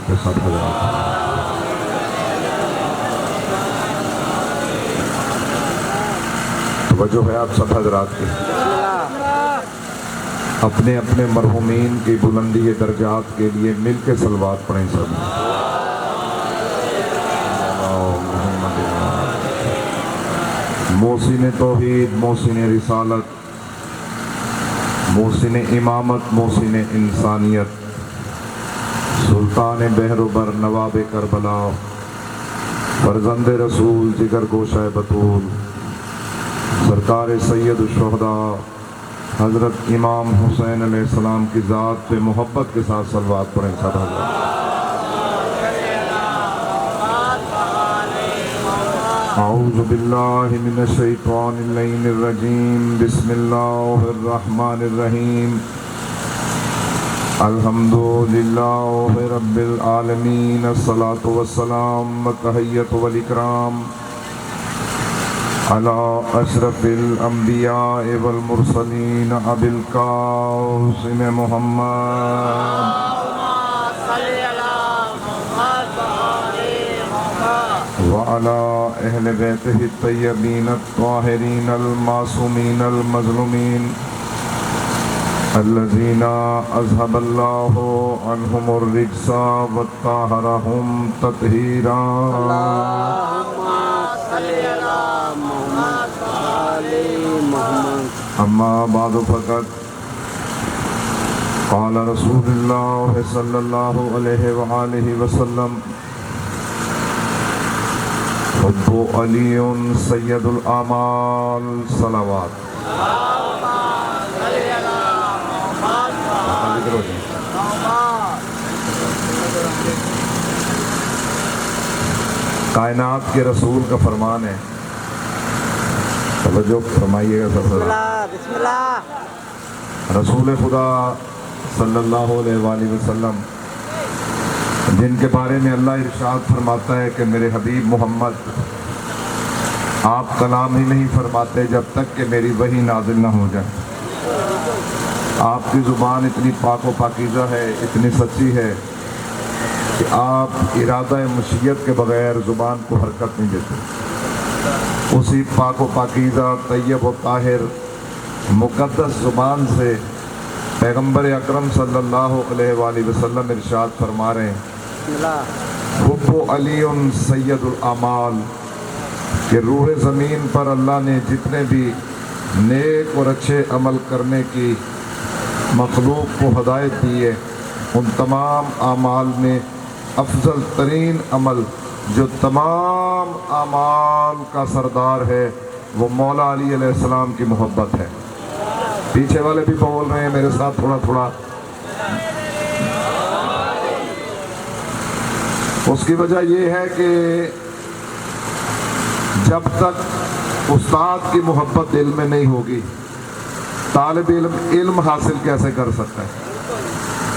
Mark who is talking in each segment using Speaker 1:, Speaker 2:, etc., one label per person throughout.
Speaker 1: محمد کے ساتھ حضرات توجہ ہے آپ سب حضرات کی اپنے اپنے مرحومین کی بلندی درجات کے لیے مل کے صلوات پڑھیں سب محسن توحید، محسن رسالت، محسن امامت، محسن انسانیت، سلطان بحر و بر، نواب کربلا، فرزند رسول، جگر گوشہ بطول، سرکار سید الشہداء حضرت امام حسین علیہ السلام کی ذات پہ محبت کے ساتھ صلوات پڑھیں سب حضرات۔ اعوذ باللہ من الشیطان اللعین الرجیم، بسم اللہ الرحمن الرحیم، الحمد للہ رب العالمین، الصلاة والسلام والتحیۃ والاکرام علی اشرف الانبیاء والمرسلین ابی القاسم محمد وعلى اہل بیتہ الطیبین الطاہرین المعصومین المظلومین الذین اذهب اللہ عنہم الرجس وطہرہم تطہیرا۔ اما بعد فقط قال رسول اللہ صلی اللہ علیہ وآلہ وسلم حب علی سید الاعمال صلوات۔ کائنات کے رسول کا فرمان ہے، توجہ فرمائیے گا سب۔
Speaker 2: بسم اللہ۔
Speaker 1: رسول خدا صلی اللہ علیہ وآلہ وسلم جن کے بارے میں اللہ ارشاد فرماتا ہے کہ میرے حبیب محمد آپ کلام ہی نہیں فرماتے جب تک کہ میری وحی نازل نہ ہو جائے۔ آپ کی زبان اتنی پاک و پاکیزہ ہے، اتنی سچی ہے کہ آپ ارادہ مشیت کے بغیر زبان کو حرکت نہیں دیتے۔ اسی پاک و پاکیزہ، طیب و طاہر، مقدس زبان سے پیغمبر اکرم صلی اللہ علیہ وآلہ وسلم ارشاد فرما رہے ہیں حب علی سید الاعمال، کہ روح زمین پر اللہ نے جتنے بھی نیک اور اچھے عمل کرنے کی مخلوق کو ہدایت دی ہے، ان تمام اعمال میں افضل ترین عمل جو تمام اعمال کا سردار ہے وہ مولا علی علیہ السلام کی محبت ہے۔ پیچھے والے بھی بول رہے ہیں میرے ساتھ تھوڑا تھوڑا۔ اس کی وجہ یہ ہے کہ جب تک استاد کی محبت دل میں نہیں ہوگی طالب علم علم حاصل کیسے کر سکتا ہے؟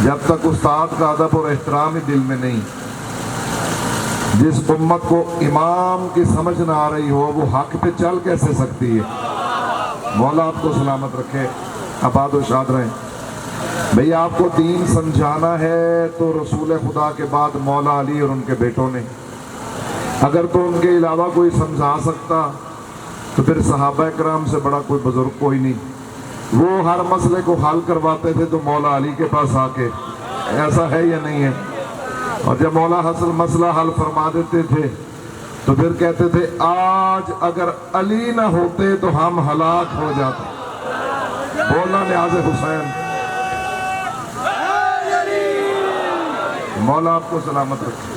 Speaker 1: جب تک استاد کا ادب اور احترام ہی دل میں نہیں، جس امت کو امام کی سمجھ نہ آ رہی ہو وہ حق پہ چل کیسے سکتی ہے؟ مولا آپ کو سلامت رکھے، آباد و شاد رہیں۔ بھئی آپ کو دین سمجھانا ہے تو رسول خدا کے بعد مولا علی اور ان کے بیٹوں نے، اگر تو ان کے علاوہ کوئی سمجھا سکتا تو پھر صحابہ کرام سے بڑا کوئی بزرگ کوئی نہیں۔ وہ ہر مسئلے کو حل کرواتے تھے تو مولا علی کے پاس آ کے، ایسا ہے یا نہیں ہے؟ اور جب مولا حسن مسئلہ حل فرما دیتے تھے تو پھر کہتے تھے آج اگر علی نہ ہوتے تو ہم ہلاک ہو جاتے۔ بولنا نیاز حسین۔ مولا آپ کو سلامت رکھے۔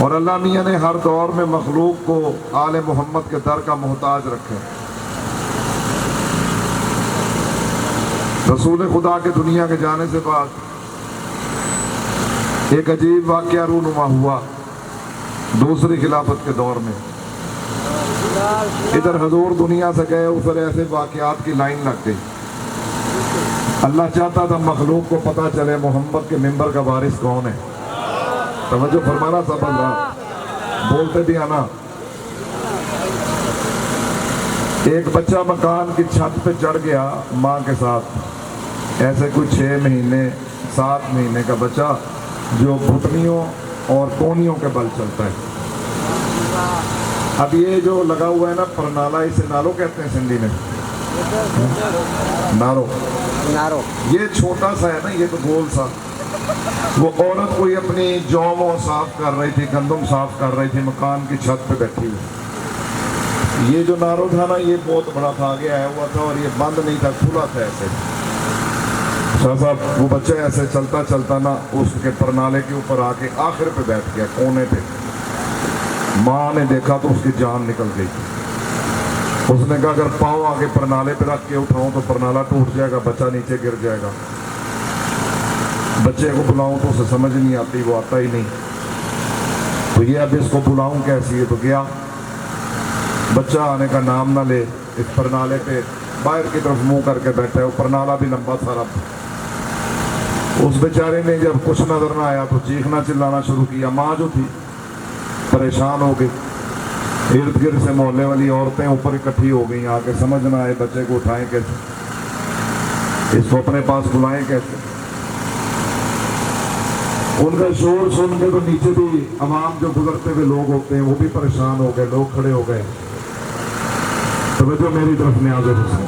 Speaker 1: اور اللہ میاں نے ہر دور میں مخلوق کو آل محمد کے در کا محتاج رکھے۔ رسول خدا کے دنیا کے جانے سے بعد ایک عجیب واقعہ رونما ہوا دوسری خلافت کے دور میں۔ ادھر حضور دنیا سے گئے، ادھر ایسے واقعات کی لائن لگ گئی۔ اللہ چاہتا تھا مخلوق کو پتہ چلے محمد کے منبر کا وارث کون ہے۔ توجہ فرمانا سب اللہ بولتے بھی آنا۔ ایک بچہ مکان کی چھت پہ چڑھ گیا ماں کے ساتھ، ایسے کوئی 6 مہینے 7 مہینے کا بچہ जो घुटनियों और टोनियों के बल चलता है। अब ये जो लगा हुआ है ना परनाला, इसे नालो कहते हैं सिंधी में, नारो।
Speaker 2: नारो
Speaker 1: ये छोटा सा है ना, ये तो गोल सा। वो औरत कोई अपनी जौ वो साफ कर रही थी, गंदम साफ कर रही थी, मकान की छत पे बैठी हुई। ये जो नारो था ना, ये बहुत बड़ा था, आगे आया हुआ था और ये बंद नहीं था, खुला था ऐसे। शाह साहब वो बच्चा ऐसे चलता चलता ना उसके परनाले के ऊपर आके आखिर पे बैठ गया, कोने पे। माँ ने देखा तो उसकी जान निकल गई। उसने कहा अगर पाँव आगे परनाले पे रख के उठाऊं तो परनाला टूट जाएगा, बच्चा नीचे गिर जाएगा। बच्चे को बुलाऊं तो उसे समझ नहीं आती, वो आता ही नहीं। तो ये अब इसको बुलाऊं कैसी है? तो गया, बच्चा आने का नाम ना ले, इस परनाले पे बाहर की तरफ मुंह करके बैठा है। वो परनाला भी लंबा सारा। उस बेचारे ने जब कुछ नजर ना आया तो चीखना चिल्लाना शुरू किया। माँ जो थी परेशान हो गई, इर्द गिर्द से मोहल्ले वाली औरतें ऊपर इकट्ठी हो गई, आके समझ ना आए बच्चे को उठाएं कैसे, इसको अपने पास बुलाएं कैसे। उनका शोर सुन के तो नीचे भी अवाम जो गुजरते हुए लोग होते हैं वो भी परेशान हो गए, लोग खड़े हो गए। तो जो मेरी तरफ न्याज़ हुसैन,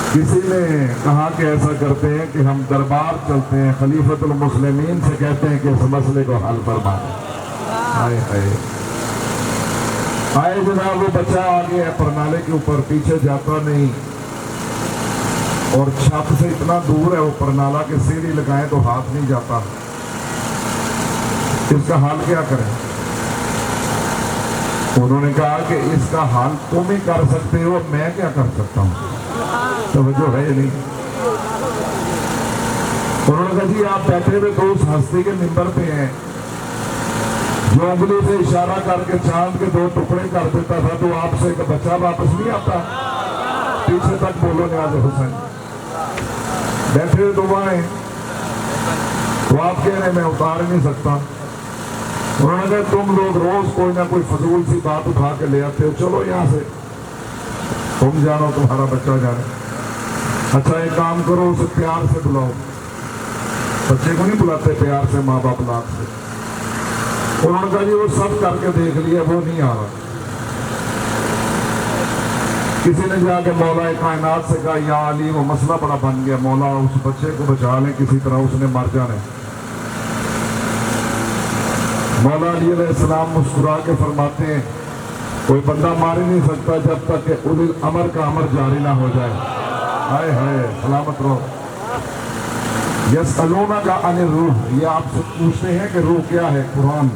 Speaker 1: किसी ने कहा कि ऐसा करते हैं कि हम दरबार चलते हैं, खलीफतुल मुस्लिमीन से कहते हैं कि इस मसले को हल फरमा दें। हाय हाय, आए जनाब, वो बच्चा आ गया परनाले के ऊपर, पीछे जाता नहीं और छत से इतना दूर है वो परनाला के सीढ़ी लगाए तो हाथ नहीं जाता। इसका हाल क्या करें? उन्होंने कहा कि इसका हाल तुम ही कर सकते हो, मैं क्या कर सकता हूँ? तवज्जो है नहीं। उन्होंने कहा जी आप बैठे हुए तो उस हस्ती के मिंबर पे हैं जो उंगली से इशारा करके चांद के 2 टुकड़े कर देता था, तो आपसे एक बच्चा वापस नहीं आता? पीछे तक बोलो न्याज़ हुसैन। बैठे हुए तो वहां तो आप कह रहे मैं उतार नहीं सकता। उन्होंने कहा तुम लोग रोज कोई ना कोई फजूल सी बात उठा के ले आते हो, चलो यहाँ से, तुम जानो तुम्हारा बच्चा जाने। अच्छा एक काम करो, उसे प्यार से बुलाओ। बच्चे को नहीं बुलाते प्यार से माँ बाप लाख से। उन्होंने कहा जी वो सब करके देख लिया, वो नहीं आ रहा। किसी ने जाके मौला कायनात से कहा या अली, वो मसला बड़ा बन गया, मौला उस बच्चे को बचा लें किसी तरह, उसने मर जाने। मौला अली अलैहिस्सलाम मुस्कुरा के फरमाते हैं कोई बंदा मार ही नहीं सकता जब तक कि उलिल अमर का अमर जारी ना हो जाए। हाय हाय, सलामत रहो। यसअलूना का अनिर रूह, ये आपसे पूछते हैं कि रूह क्या है? कुरान।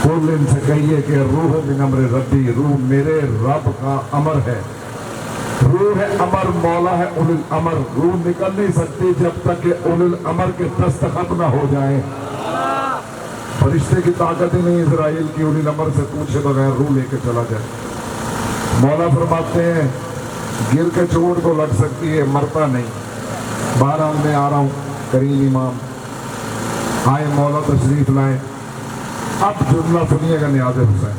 Speaker 1: कुल इनसे कहिए कि रूह बिन अमर रब्बी, रूह मेरे रब का अमर है। रूह है अमर, मौला है उलिल अमर। रूह निकल नहीं सकती जब तक कि उलिल अमर के दस्तखत ना हो जाए। फरिश्ते की ताकत ही नहीं इजराइल की उलिल अमर से पूछे बगैर रूह लेके चला जाए। मौला फरमाते हैं गिर के चोट तो लग सकती है, मरता नहीं। बहरहाल मैं आ रहा हूँ, करीम इमाम आए, मौला तशरीफ लाए। अब जुमला सुनिएगा न्याज़ हुसैन।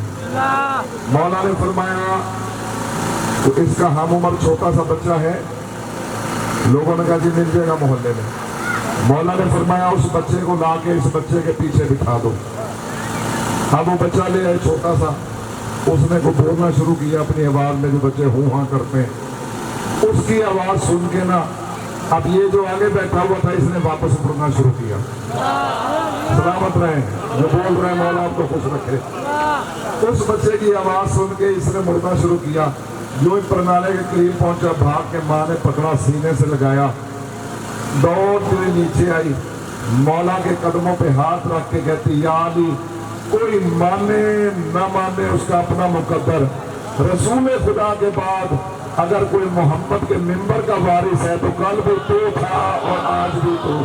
Speaker 1: मौला ने फरमाया तो इसका हम उम्र छोटा सा बच्चा है। लोगों ने कहा जी मिल जाएगा मोहल्ले में। मौला ने फरमाया उस बच्चे को ला के इस बच्चे के पीछे बिठा दो। अब वो बच्चा ले आए छोटा सा, उसने को बोलना शुरू किया अपनी आवाज में, जो बच्चे हूँ हाँ करते हैं। उसकी आवाज सुन के ना अब ये जो आगे बैठा हुआ था इसने वापस पढ़ना शुरू किया। सलामत रहे जो बोल रहे हैं, मौला आपको खुश रखे। उस बच्चे की आवाज सुन के इसने मुड़ना शुरू किया। जो इस प्रणाली के करीब पहुंचा, भाग के माँ ने पकड़ा, सीने से लगाया, दौड़ते हुए नीचे आई, मौला के कदमों पे हाथ रख के कहती या अली, कोई माने न माने उसका अपना मुकद्दर, रसूल खुदा के बाद अगर कोई मोहम्मद के मिंबर का वारिस है तो कल भी तो था और आज भी तो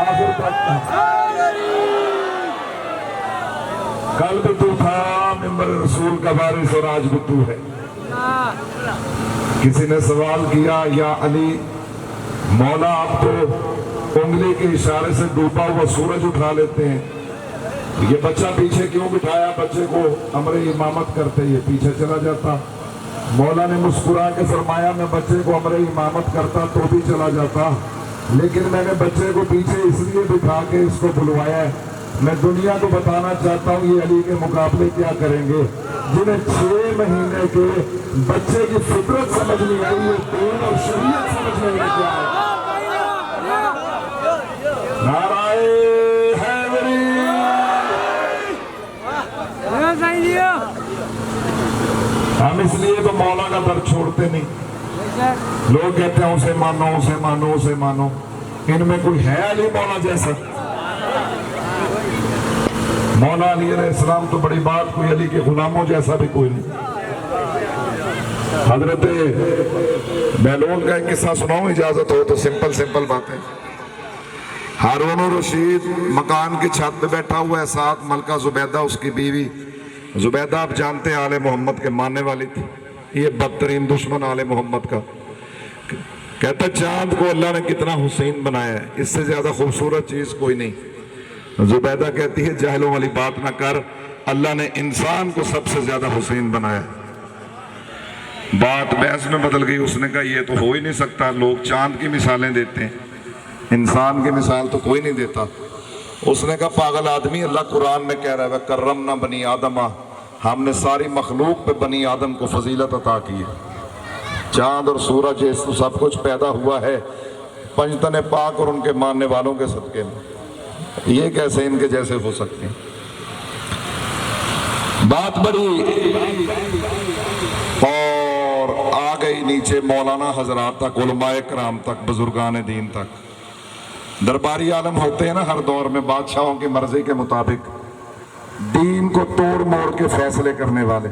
Speaker 1: आखिर तक कल भी तो था, मिंबर रसूल का वारिस और आज भी तू है। किसी ने सवाल किया या अली, मौला आप तो उंगली के इशारे से डूबा हुआ सूरज उठा लेते हैं, ये बच्चा पीछे क्यों बिठाया? बच्चे को अमरे इमामत करते ये पीछे चला जाता। मौला ने मुस्कुरा के फरमाया मैं बच्चे को अमरे इमामत करता तो भी चला जाता, لیکن میں نے بچے کو پیچھے اس لیے بٹھا کے اس کو بلوایا ہے، میں دنیا کو بتانا چاہتا ہوں یہ علی کے مقابلے کیا کریں گے۔ جنہیں 6 مہینے کے بچے کی فطرت سمجھ نہیں آئی، یہ دین اور شریعت سمجھ نہیں آئی کیا ہے۔ نعرہ حیدری۔ ہم اس لیے تو مولا کا در چھوڑتے نہیں۔ لوگ کہتے ہیں اسے مانو اسے مانو اسے مانو، ان میں کوئی ہے علی مولا جیسا؟ مولا علی علیہ السلام تو بڑی بات، کوئی علی کے غلاموں جیسا بھی کوئی نہیں۔ حضرت بہلول کا ایک قصہ سناؤں اجازت ہو تو؟ سمپل باتیں۔ ہارون الرشید مکان کی چھت پہ بیٹھا ہوا ہے، ساتھ ملکہ زبیدہ اس کی بیوی۔ زبیدہ آپ جانتے ہیں آل محمد کے ماننے والی تھی، یہ بدترین دشمن آل محمد کا۔ کہتا چاند کو اللہ نے کتنا حسین بنایا ہے، اس سے زیادہ خوبصورت چیز کوئی نہیں۔ زبیدہ کہتی ہے جاہلوں والی بات نہ کر، اللہ نے انسان کو سب سے زیادہ حسین بنایا۔ بات بحث میں بدل گئی، اس نے کہا یہ تو ہو ہی نہیں سکتا، لوگ چاند کی مثالیں دیتے ہیں، انسان کی مثال تو کوئی نہیں دیتا۔ اس نے کہا پاگل آدمی، اللہ قرآن میں کہہ رہا ہے وَكَرَّمْنَا بَنِي آدَمَ، ہم نے ساری مخلوق پہ بنی آدم کو فضیلت عطا کی ہے۔ چاند اور سورج سب کچھ پیدا ہوا ہے پنجتن پاک اور ان کے ماننے والوں کے صدقے میں، یہ کیسے ان کے جیسے ہو سکتے ہیں؟ بات بڑی اور آ گئی نیچے مولانا حضرات تک، علماء کرام تک، بزرگان دین تک۔ درباری عالم ہوتے ہیں نا ہر دور میں، بادشاہوں کی مرضی کے مطابق دین کو توڑ موڑ کے فیصلے کرنے والے،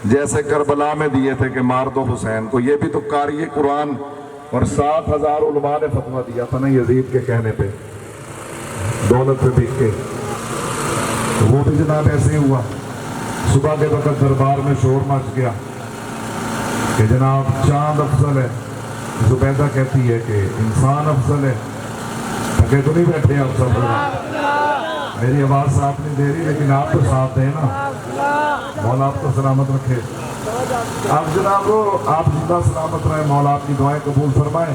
Speaker 1: جیسے کربلا میں دیے تھے کہ مار دو حسین کو، یہ بھی تو قاری قرآن اور 7,000 علماء نے فتویٰ دیا تھا نا یزید کے کہنے پہ، دولت پہ بک کے۔ وہ بھی جناب ایسے ہی ہوا، صبح کے وقت دربار میں شور مچ گیا کہ جناب چاند افضل ہے۔ زبیدہ کہتی ہے کہ انسان افضل ہے۔ تھکے تو نہیں بیٹھے آپ سب لوگ؟ میری آواز ساتھ نہیں دے رہی، لیکن آپ تو ساتھ دیں نا۔ مولا آپ کو سلامت رکھے۔ آپ جناب آپ زندہ سلامت رہے، مولا آپ کی دعائیں قبول فرمائے۔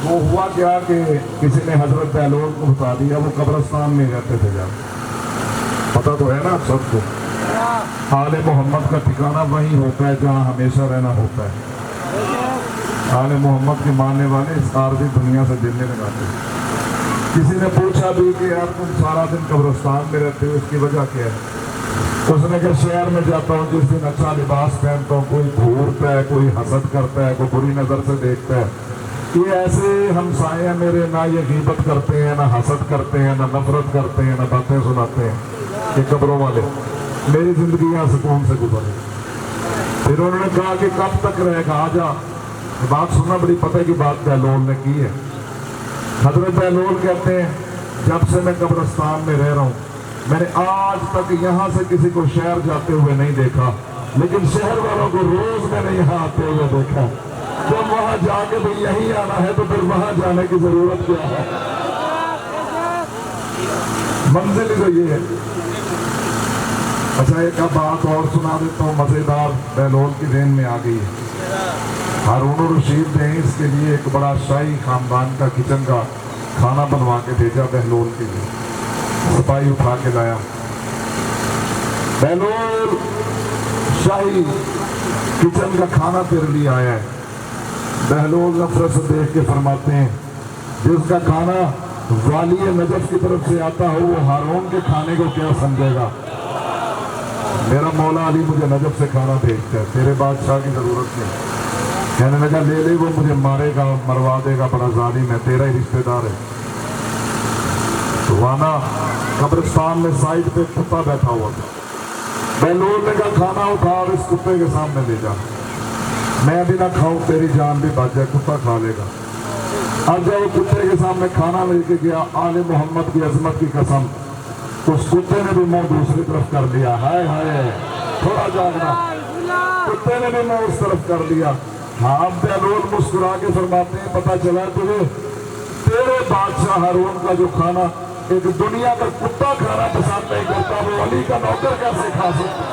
Speaker 1: وہ ہوا کیا کہ کسی نے حضرت بہلول کو بتا دیا، وہ قبرستان میں رہتے تھے جا، پتہ تو ہے نا آپ سب کو، آل محمد کا ٹھکانہ وہیں ہوتا ہے جہاں ہمیشہ رہنا ہوتا ہے۔ آل محمد کے ماننے والے اس عارضی دنیا سے دل نہیں لگاتے۔ کسی نے پوچھا بھی کہ یار تم سارا دن قبرستان میں رہتے ہو، اس کی وجہ کیا ہے؟ اس نے کہا شہر میں جاتا ہوں، جس دن اچھا لباس پہنتا ہوں کوئی گھورتا ہے، کوئی حسد کرتا ہے، کوئی بری نظر سے دیکھتا ہے۔ یہ ایسے ہمسائے ہیں میرے، نہ یہ غیبت کرتے ہیں، نہ حسد کرتے ہیں، نہ نفرت کرتے ہیں، نہ باتیں سناتے ہیں۔ یہ قبروں والے میری زندگی یہاں سکون سے گزرے۔ پھر انہوں نے کہا کہ کب تک رہے گا، آ جا۔ بات سننا، بڑی پتہ کی بات بہلول نے کی ہے۔ حضرت بہلول کہتے ہیں جب سے میں قبرستان میں رہ رہا ہوں، میں نے آج تک یہاں سے کسی کو شہر جاتے ہوئے نہیں دیکھا، لیکن شہر والوں کو روز میں نے یہاں آتے ہوئے دیکھا۔ جب وہاں جا کے بھی یہیں آنا ہے تو پھر وہاں جانے کی ضرورت کیا ہے؟ منزل ہی تو یہ ہے۔ اچھا ایک اب بات اور سنا دیتا ہوں مزیدار، بہلول کی ذہن میں آ گئی ہے۔ ہارون الرشید نے اس کے لیے ایک بڑا شاہی خاندان کا کچن کا کھانا بنوا کے بھیجا بہلول کے لیے، سپاہی اٹھا کے لایا۔ بہلول شاہی کچن کا کھانا تیرے لیے آیا ہے۔ بہلول نفرت سے دیکھ کے فرماتے ہیں جس کا کھانا والی نجف کی طرف سے آتا ہو وہ ہارون کے کھانے کو کیا سمجھے گا؟ میرا مولا علی مجھے نجف سے کھانا بھیجتا ہے، تیرے بادشاہ کی ضرورت نہیں۔ کہنے لگا لے لے، وہ مجھے مارے گا، مروا دے گا، بڑا ظالم ہے، تیرا ہی رشتہ دار ہے۔ وانا قبرستان میں سائڈ پہ کتا بیٹھا ہوا تھا۔ بہلول نے کہا کھانا اٹھا اور اس کتے کے سامنے لے جا، میں بھی نہ کھاؤں تیری جان بھی بچ جائے، کتا کھا لے گا۔ اب جب وہ کتے کے سامنے کھانا لے کے گیا، آل محمد کی عظمت کی قسم، اس کتے نے بھی منہ دوسری طرف کر لیا۔ ہائے ہائے، تھوڑا جاگنا، کتے نے بھی منہ اس طرف کر لیا۔ ہاں بہلول مسکرا کے فرماتے ہیں پتہ چلا تجھے تیرے بادشاہ ہارون کا جو کھانا ایک دنیا کا کتا کھانا پسند نہیں کرتا، وہ علی کا نوکر کیسے کھا سکتا؟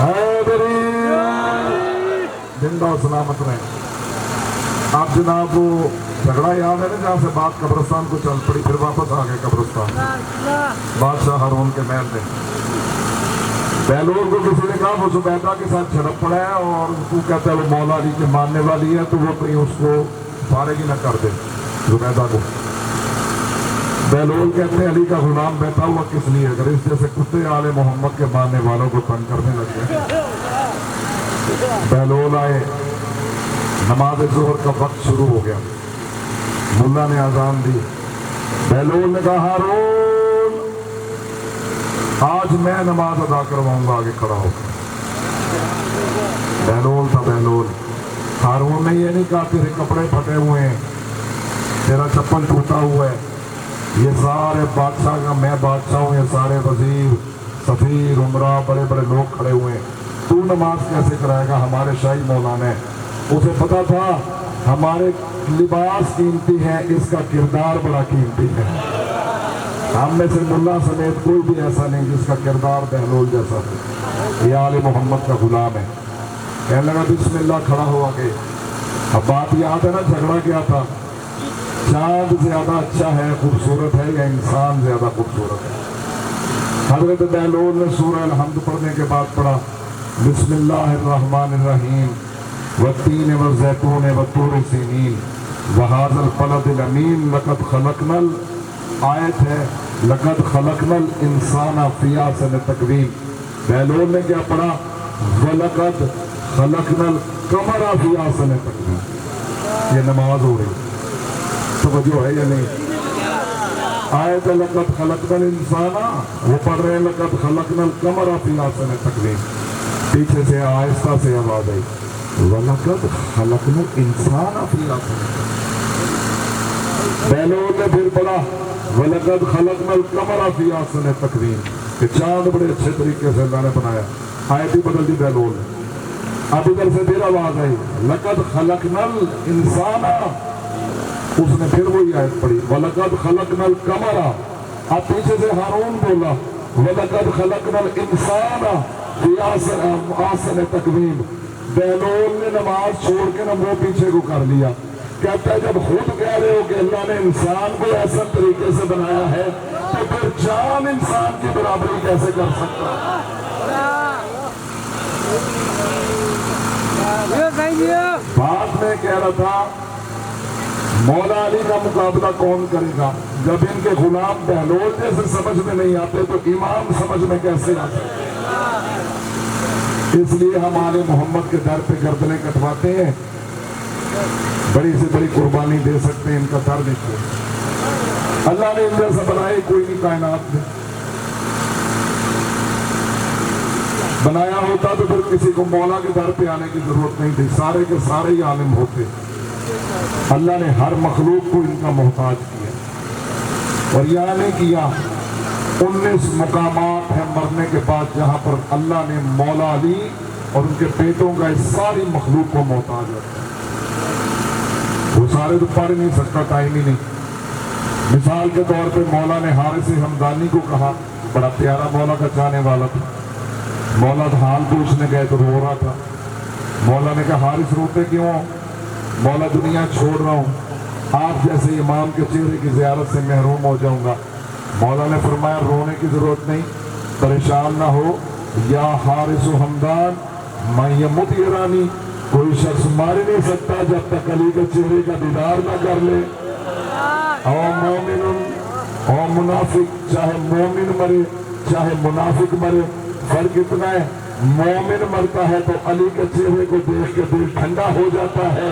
Speaker 1: حیدری زندہ जिंदा और सलामत रहें। आप जनाब वो झगड़ा याद है ना जहाँ से बात कब्रिस्तान को चल पड़ी, फिर वापस आ गए कब्रिस्तान, बादशाह हारून के महल में। बहलोल को किसी ने कहा वो जुबैदा के साथ झड़प पड़ा है और उसको कहता है वो मौला अली के मानने वाली है, तो वो कहीं उसको फारिग ही न कर दे जुबैदा को। बहलोल कहते हैं अली का गुलाम बैठा हुआ किस लिए, अगर इस जैसे कुत्ते आले मोहम्मद के मानने वालों को तंग करने लग गए। बहलोल आए, नमाज ज़ोहर का वक्त शुरू हो गया, मुल्ला ने अजान दी। बहलोल ने कहा हारून आज मैं नमाज अदा करवाऊंगा, आगे खड़ा होकर। बहलोल था बहलोल। हारून ने ये नहीं कहा तेरे कपड़े फटे हुए हैं, तेरा चप्पल टूटा हुआ है, ये सारे बादशाह का मैं बादशाह हूँ, ये सारे वजीर सफीर उमरा बड़े बड़े लोग खड़े हुए हैं, तू नमाज कैसे कराएगा, हमारे शाही मौलाना है। उसे पता था हमारे लिबास कीमती है, इसका किरदार बड़ा कीमती है। हम में से मुल्ला समेत कोई भी ऐसा नहीं जिसका किरदार बहलोल जैसा हो। ये आले मोहम्मद का गुलाम है। कहने लगा बिस्मिल्लाह, खड़ा हो आगे। अब बात याद है ना झगड़ा क्या था, चाँद ज्यादा अच्छा है खूबसूरत है या इंसान ज्यादा खूबसूरत है। हज़रत बहलोल ने सूरह अल-हम्द पढ़ने के बाद पढ़ा बिस्मिल्लाहिर्रहमानिर्रहीम वत्तीन वज़ैतून वत्तूर सीनीन वहाज़ल बलदिल अमीन लक़द खलक़नल, आयत है लक़द खलक़नल इंसाना फ़ी अहसन तक़वीम। बहलोल ने क्या पढ़ा वलक़द खलक़नल क़मरा फ़ी अहसन तक़वीम। ये नमाज हो रही, तवज्जो है या नहीं? आयत लक़द खलक़नल इंसाना, वो पढ़ रहे हैं लक़द खलक़नल क़मरा फ़ी अहसन तक़वीम। पीछे से आहिस्ता से आवाज आई वलक़द खलक़नल इंसाना फ़ी अहसन। बहलोल ने फिर पढ़ा वलक़द खलक़नल क़मरा फ़ी अहसन तक़वीम, कि चाँद बड़े अच्छे तरीके से अल्लाह ने बनाया। आयत ही बदल दी बहलोल ने। अब इधर से फिर आवाज आई लक़द खलक़नल इंसाना, उसने फिर वही आयत पढ़ी वलक़द खलक़नल क़मरा। अब पीछे से हारून बोला वलक़द खलक़नल इंसाना फ़ी अहसन तक़वीम। बहलोल ने नमाज छोड़ के ना मुंह पीछे को कर लिया। कहता है जब खुद कह रहे हो कि अल्लाह ने इंसान को ऐसा तरीके से बनाया है, तो फिर जान इंसान की बराबरी कैसे कर सकता है? बात में कह रहा था मौला अली का मुकाबला कौन करेगा, जब इनके गुलाम बहलोल जैसे समझ में नहीं आते तो इमाम समझ में कैसे आते। इसलिए हम आले मोहम्मद के दर पे गर्दनें कटवाते हैं, बड़ी से बड़ी कुर्बानी दे सकते हैं, इनका दर देखिए। अल्लाह ने इन जैसा बनाया कोई नहीं कायनात में। बनाया होता तो फिर किसी को मौला के दर पे आने की जरूरत नहीं थी, सारे के सारे ही आलिम होते। अल्लाह ने हर मखलूक को इनका मोहताज किया, और यह नहीं किया। 19 मुकामात हैं मरने के बाद जहां पर अल्लाह ने मौला अली और उनके बेटों का इस सारी मखलूक को मोहताज रखा। वो सारे तो पढ़ नहीं सकता, टाइम ही नहीं। मिसाल के तौर पे मौला ने हारिस हमदानी को कहा, बड़ा प्यारा मौला का चाहने वाला था। मौला हाल पूछने गए तो रो रहा था। मौला ने कहा हारिस रोते क्यों? मौला दुनिया छोड़ रहा हूँ, आप जैसे इमाम के चेहरे की ज़ियारत से महरूम हो जाऊंगा। मौला ने फरमाया रोने की जरूरत नहीं, परेशान ना हो। या हारिस हमदान मैयमुत ईरानी, कोई शख्स मार नहीं सकता जब तक अली के चेहरे का दीदार ना कर ले। और मोमिन और मुनाफिक, चाहे मोमिन मरे चाहे मुनाफिक मरे, फर्क इतना है मोमिन मरता है तो अली के चेहरे को देख के दिल ठंडा हो जाता है,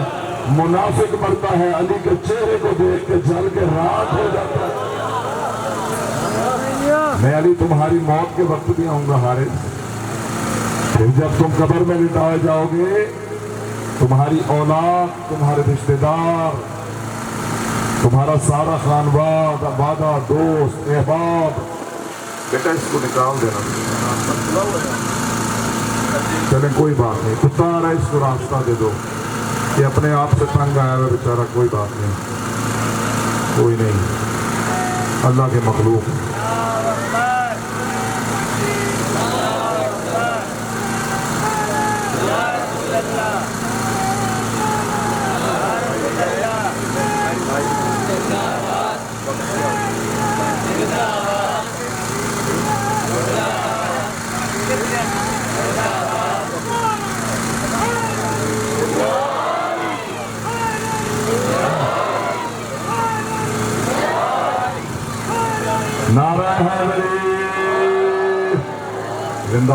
Speaker 1: मुनाफिक मरता है अली के चेहरे को देख के जल के राख हो जाता है। मैं अली तुम्हारी मौत के वक्त भी आऊंगा हारिस, फिर जब तुम कब्र में लिटाए जाओगे, तुम्हारी औलाद, तुम्हारे रिश्तेदार, तुम्हारा सारा खानवादा, दोस्त, अहबाब, बेटा इसको निकाल देना। चले कोई बात नहीं, कुत्ता आ रहा है इसको रास्ता दे दो, ये अपने आप से तंग आया है बेचारा, कोई बात नहीं, कोई नहीं, अल्लाह के मखलूक।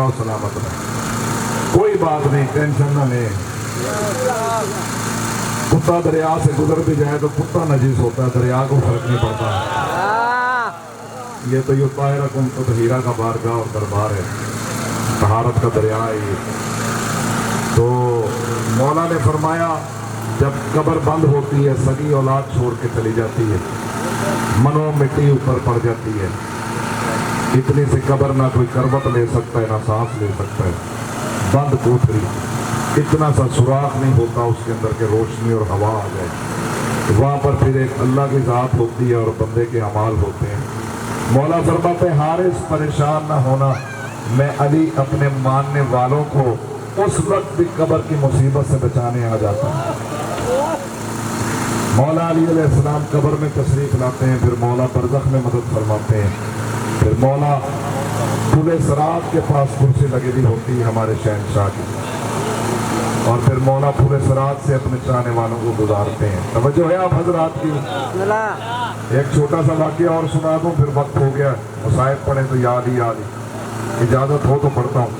Speaker 1: जाओ सलामत रहो, कोई बात नहीं, टेंशन ना ले। कुत्ता दरिया से गुजर भी जाए तो कुत्ता नजीस होता है, दरिया को फर्क नहीं पड़ता। ये तो युताहिरकुम तत्हीरा का बारगाह और दरबार है, तहारत का दरिया है ये। तो मौला ने फरमाया जब कब्र बंद होती है, सगी औलाद छोड़ के चली जाती है, मनो मिट्टी ऊपर पड़ जाती है, इतनी सी कब्र ना कोई करवट ले सकता है ना सांस ले सकता है, बंद कोठरी, इतना सा सुराख नहीं होता उसके अंदर के रोशनी और हवा आ जाए। वहाँ पर फिर एक अल्लाह की ज़ात होती है और बंदे के अमाल होते हैं। मौला फरमाते हारिस परेशान ना होना, मैं अली अपने मानने वालों को उस वक्त भी कब्र की मुसीबत से बचाने आ जाता हूँ। मौला अली अलैहिस्सलाम कब्र में तशरीफ लाते हैं, फिर मौला बरज़ख में मदद फरमाते हैं, फिर मौला खुले सरात के पास कुर्सी लगी हुई होती है हमारे शहंशाह की, और फिर मौला पूरे सरात से अपने चाहने वालों को गुजारते हैं। तवज्जो है आप हजरात की। एक छोटा सा वाक़या और सुना दूं, फिर वक्त हो गया, मुसाहिब पढ़े तो याद ही, इजाज़त हो तो पढ़ता हूँ,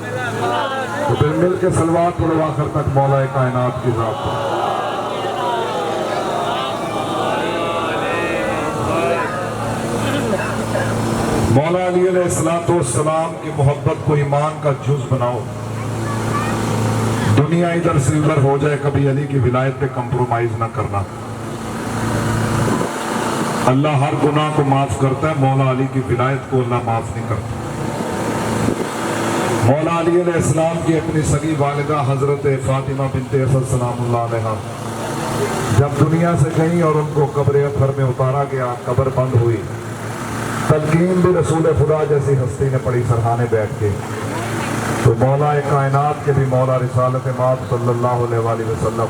Speaker 1: तो फिर मिल के सलवात पढ़ो आखिर तक मौला कायनात की ज़ात पर। मौला अली अलैहिस्सलाम की मोहब्बत को ईमान का जुज़ बनाओ। दुनिया इधर से उधर हो जाए, कभी अली की विलायत पे कंप्रोमाइज ना करना। अल्लाह हर गुनाह को माफ करता है, मौला अली की विलायत को अल्लाह माफ नहीं करता। मौला अली अलैहिस्सलाम की अपनी सगी वालिदा हजरत फातिमा बिन्ते असद सलामुल्लाह अलैहा जब दुनिया से गई और उनको कब्र अतहर में उतारा गया, कब्र बंद हुई, तलकीन भी रसूल खुदा जैसी हस्ती ने पड़ी सरहाने बैठ के। तो मौला कायनात के भी मौला रिसालत मात सल्लल्लाहु अलैहि वसल्लम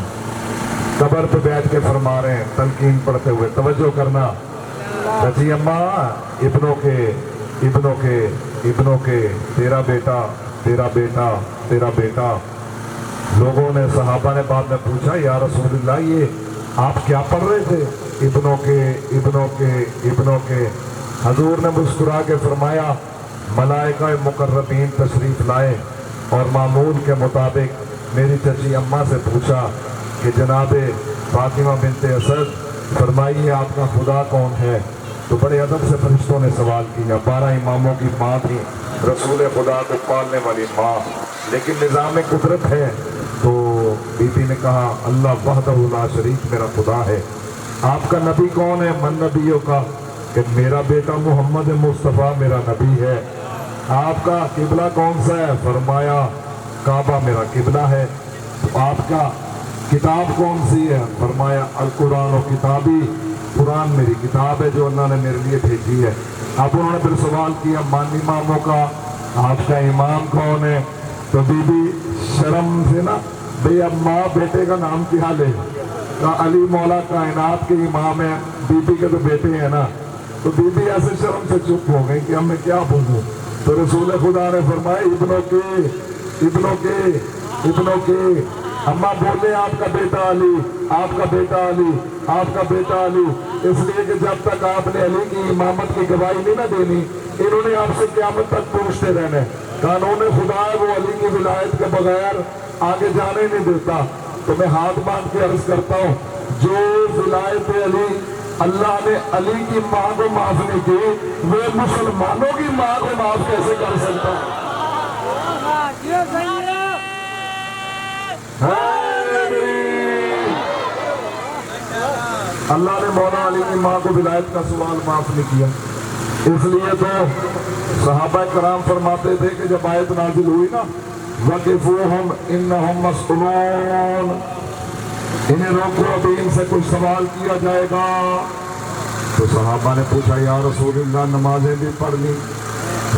Speaker 1: कब्र पे बैठ के फरमा रहे हैं तलकीन पढ़ते हुए, तवज्जो करना, रजी अम्मा इब्नों के तेरा बेटा तेरा बेटा तेरा बेटा। लोगों ने सहाबा ने बाद में पूछा या रसूलल्लाह ये आप क्या पढ़ रहे थे? इब्नों के। हजूर ने मुस्कुरा के फरमाया मलाइका मुकर्रबीन तशरीफ लाए और मामूल के मुताबिक मेरी चची अम्मा से पूछा कि जनाबे फातिमा बिन्ते असद फरमाइए आपका खुदा कौन है? तो बड़े अदब से फरिश्तों ने सवाल किया। 12 इमामों की माँ थी, रसूल खुदा को पालने वाली माँ, लेकिन निज़ाम कुदरत है तो बीबी ने कहा अल्लाह वहदहु ला शरीक मेरा खुदा है। आपका नबी कौन है? मन नबियों का, कि मेरा बेटा मोहम्मद मुस्तफ़ा मेरा नबी है। आपका किबला कौन सा है? फरमाया काबा मेरा किबला है। तो आपका किताब कौन सी है? फरमाया अल कुरान व किताबी, कुरान मेरी किताब है जो अल्लाह ने मेरे लिए भेजी है। अब उन्होंने फिर सवाल किया मानी इमामों का आपका इमाम कौन है? तो बीबी शर्म से ना, भई अब माँ बेटे का नाम क्या ले? का अली मौला कायनात के इमाम है, बीबी के तो बेटे हैं ना। तो बीबी ऐसे शर्म से चुप हो गई कि अब मैं क्या बोलूं। तो रसूल खुदा ने फरमाया इब्नों के। अम्मा बोले आपका बेटा अली, आपका बेटा अली, आपका बेटा अली, इसलिए कि जब तक आपने अली की इमामत की गवाही नहीं ना देनी, इन्होंने आपसे क़यामत तक पूछते रहने। कानून खुदा है वो अली की विलायत के बगैर आगे जाने नहीं देता। तो मैं हाथ बांध के अर्ज करता हूँ, जो विलायत अली अल्लाह ने अली की माँ को माफ नहीं की, वो मुसलमानों की माँ को माफ कैसे कर सकता है? अल्लाह ने मौला अली की माँ को विलायत का सवाल माफ नहीं किया। इसलिए तो सहाबा कराम फरमाते थे कि जब आयत नाजिल हुई ना, वक़िफ़ूहुम इन्नहुम मस्ऊलून, इन्हें रोको अभी इनसे कुछ सवाल किया जाएगा। तो सहाबा ने पूछा या रसूलल्लाह नमाजें भी पढ़ ली,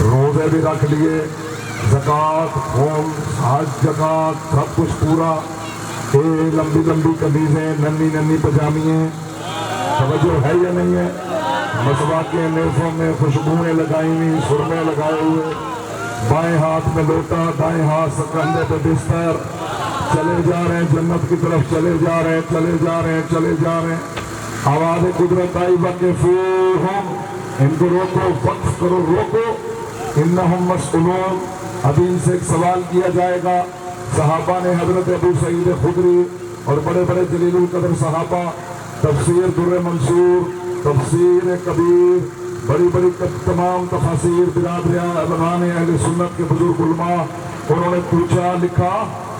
Speaker 1: रोजे भी रख लिए, ज़कात खून हज ज़कात सब कुछ पूरा, ये लंबी लंबी कमीज़ें नन्ही नन्ही पजामियाँ, तवज्जो है या नहीं है? मसवाके नेज़ों में खुशबुएं लगाई हुई, सुरमे लगाए हुए, बाएं हाथ में लोटा, दाएं हाथ कंधे पे बिस्तर, चले जा रहे हैं जन्नत की तरफ, चले जा रहे हैं, चले जा रहे हैं, चले जा रहे हैं। आवाज़ कुदरत आई वक़िफ़ूहुम, इनको रोको, वक्फ करो, रोको, इन्नहुम मस्ऊलून, ابھی ان سے ایک سوال کیا جائے گا. صحابہ نے حضرت ابو سعید خدری اور بڑے بڑے جلیل القدر صحابہ تفسیر در منصور، تفسیر کبیر، بڑی بڑی تمام تفاسیر برادران اہل سنت کے بزرگ علماء، انہوں نے پوچھا لکھا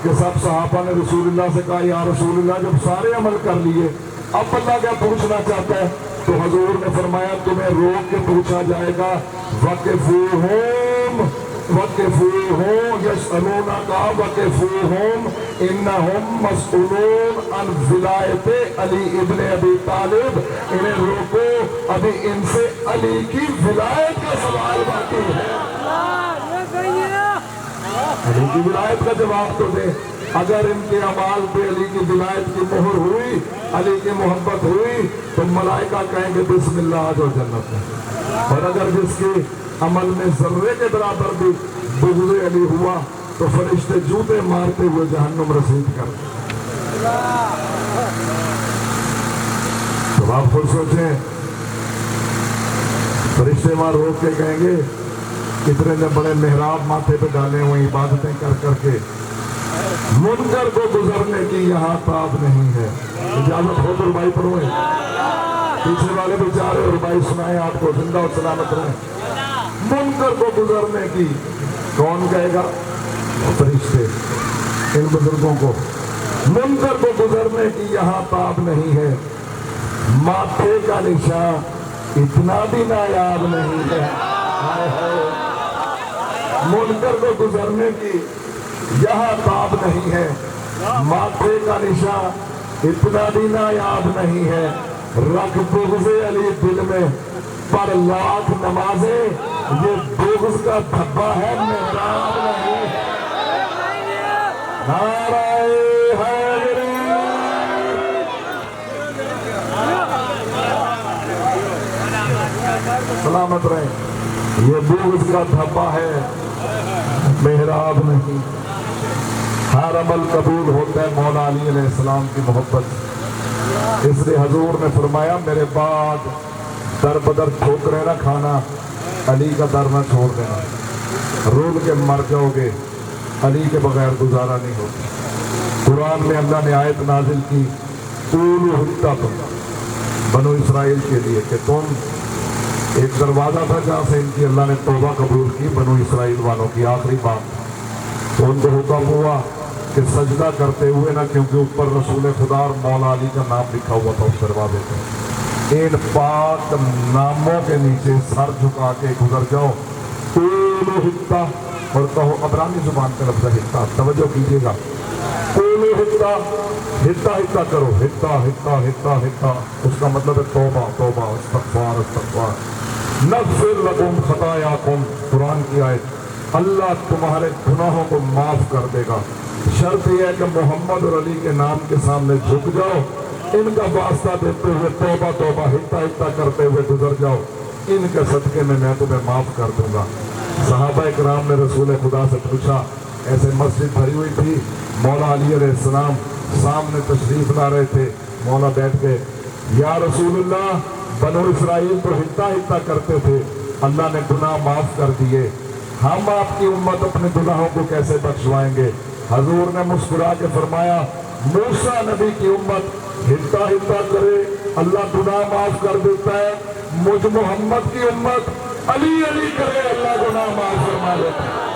Speaker 1: کہ سب صحابہ نے رسول اللہ سے کہا یا رسول اللہ جب سارے عمل کر لیے اب اللہ کیا پوچھنا چاہتا ہے؟ تو حضور نے فرمایا تمہیں روک کے پوچھا جائے گا وَقِفُوهُمْ يَسْأَلُونَكَ وَقِفُوهُمْ إِنَّهُمْ مَسْئُولُونَ عَنْ وِلَایَتِ علی ابن ابی طالب. انہیں روکو، ابھی ان سے علی کی ولایت کا سوال باقی ہے. علی کی ولایت کا جواب تو دے. اگر ان کے اعمال پہ علی کی ولایت کی مہر ہوئی، علی کی محبت ہوئی، تو ملائکہ کہیں گے بسم اللہ آ جاؤ جنت میں. اور اگر جس کے عمل میں ذرے کے برابر بھی بغض علی ہوا تو فرشتے جوتے مارتے ہوئے جہنم رسید کر. تو آپ خود سوچیں، فرشتے وہاں روک کے کہیں گے اتنے نے بڑے محراب ماتھے پہ ڈالے ہوئے عبادتیں کر کر کے منکر کو گزرنے کی یہاں تاب نہیں ہے. اجازت ہو تو ربائی پڑھوئے، پیچھے والے بیچارے ربائی سنائیں آپ کو، زندہ و سلامت رہیں. منکر کو گزرنے کی کون کہے گا؟ فرشتے ان بزرگوں کو. منکر کو گزرنے کی یہاں تاب نہیں ہے، ماتھے کا نشان اتنا بھی نایاب نہیں ہے. منکر کو گزرنے کی یہاں تاب نہیں ہے، ماتھے کا نشان اتنا بھی نایاب نہیں ہے. رکھ بغض علی دل میں پر لاکھ نمازیں، یہ بغض کا دھبا ہے، محراب نہیں. نعرہ حیدری. سلامت رہیں. یہ بغض کا دھبا ہے، محراب نہیں. ہر عمل قبول ہوتا ہے مولا علی علیہ السلام کی محبت. اس لیے حضور نے فرمایا میرے بعد در بدر ٹھوکریں نہ کھانا، علی کا در نہ چھوڑ دینا. رول کے مر جاؤ گے، علی کے بغیر گزارا نہیں ہوتا. قرآن میں اللہ نے آیت نازل کی قولوا حطۃ بنو اسرائیل کے لیے کہ تم، ایک دروازہ تھا جہاں سے ان کی اللہ نے توبہ قبول کی بنو اسرائیل والوں کی، آخری بات. تو ان کو حکم ہوا کہ سجدہ کرتے ہوئے نہ، کیونکہ اوپر رسول خدا اور مولا علی کا نام لکھا ہوا تھا اس دروازے پہ. ان پاک ناموں کے نیچے سر جھکا کے گزر جاؤ. قولوا حطۃ، اور کہو عبرانی زبان کا لفظ ہے حطۃ، توجہ کیجیے گا. قولوا حطۃ، حطہ حطہ کرو، حطہ حطہ حطہ حطہ، اس کا مطلب ہے توبہ توبہ، استغفار استغفار. نغفر لکم خطایاکم، قرآن کی آیت. اللہ تمہارے گناہوں کو معاف کر دے گا. شرط یہ ہے کہ محمد اور علی کے نام کے سامنے جھک جاؤ، ان کا واسطہ دیتے ہوئے توبہ توبہ حطہ حطہ کرتے ہوئے گزر جاؤ. ان کے صدقے میں تمہیں معاف کر دوں گا. صحابہ اکرام نے رسول خدا سے پوچھا، ایسے مسجد بھری ہوئی تھی، مولا علی علیہ السلام سامنے تشریف لا رہے تھے. مولا بیٹھ گئے. یا رسول اللہ، بنو اسرائیل تو حطہ حطہ کرتے تھے، اللہ نے گناہ معاف کر دیے، ہم آپ کی امت اپنے گناہوں کو کیسے بخشوائیں گے؟ حضور نے مسکرا کے فرمایا موسیٰ نبی کی امت حطہ حطہ کرے اللہ گناہ معاف کر دیتا ہے، مجھ محمد کی امت علی علی کرے اللہ گناہ معاف فرما دیتا ہے.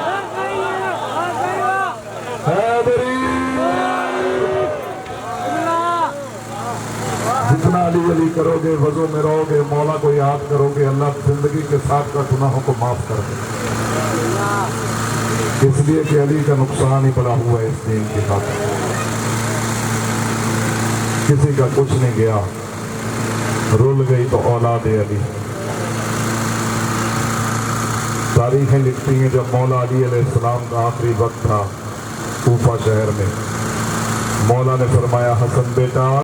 Speaker 1: حیدری، جتنا علی علی کرو گے، وضو میں رہو گے، مولا کو یاد کرو گے، اللہ زندگی کے ساتھ کا گناہوں کو معاف کر دے. اس لیے کہ علی کا نقصان ہی بڑا ہوا ہے اس دین کی خاطر. کسی کا کچھ نہیں گیا، رول گئی تو اولاد علی. تاریخیں لکھتی ہیں جب مولا علی علیہ السلام کا آخری وقت تھا کوفہ شہر میں، مولا نے فرمایا حسن بیٹا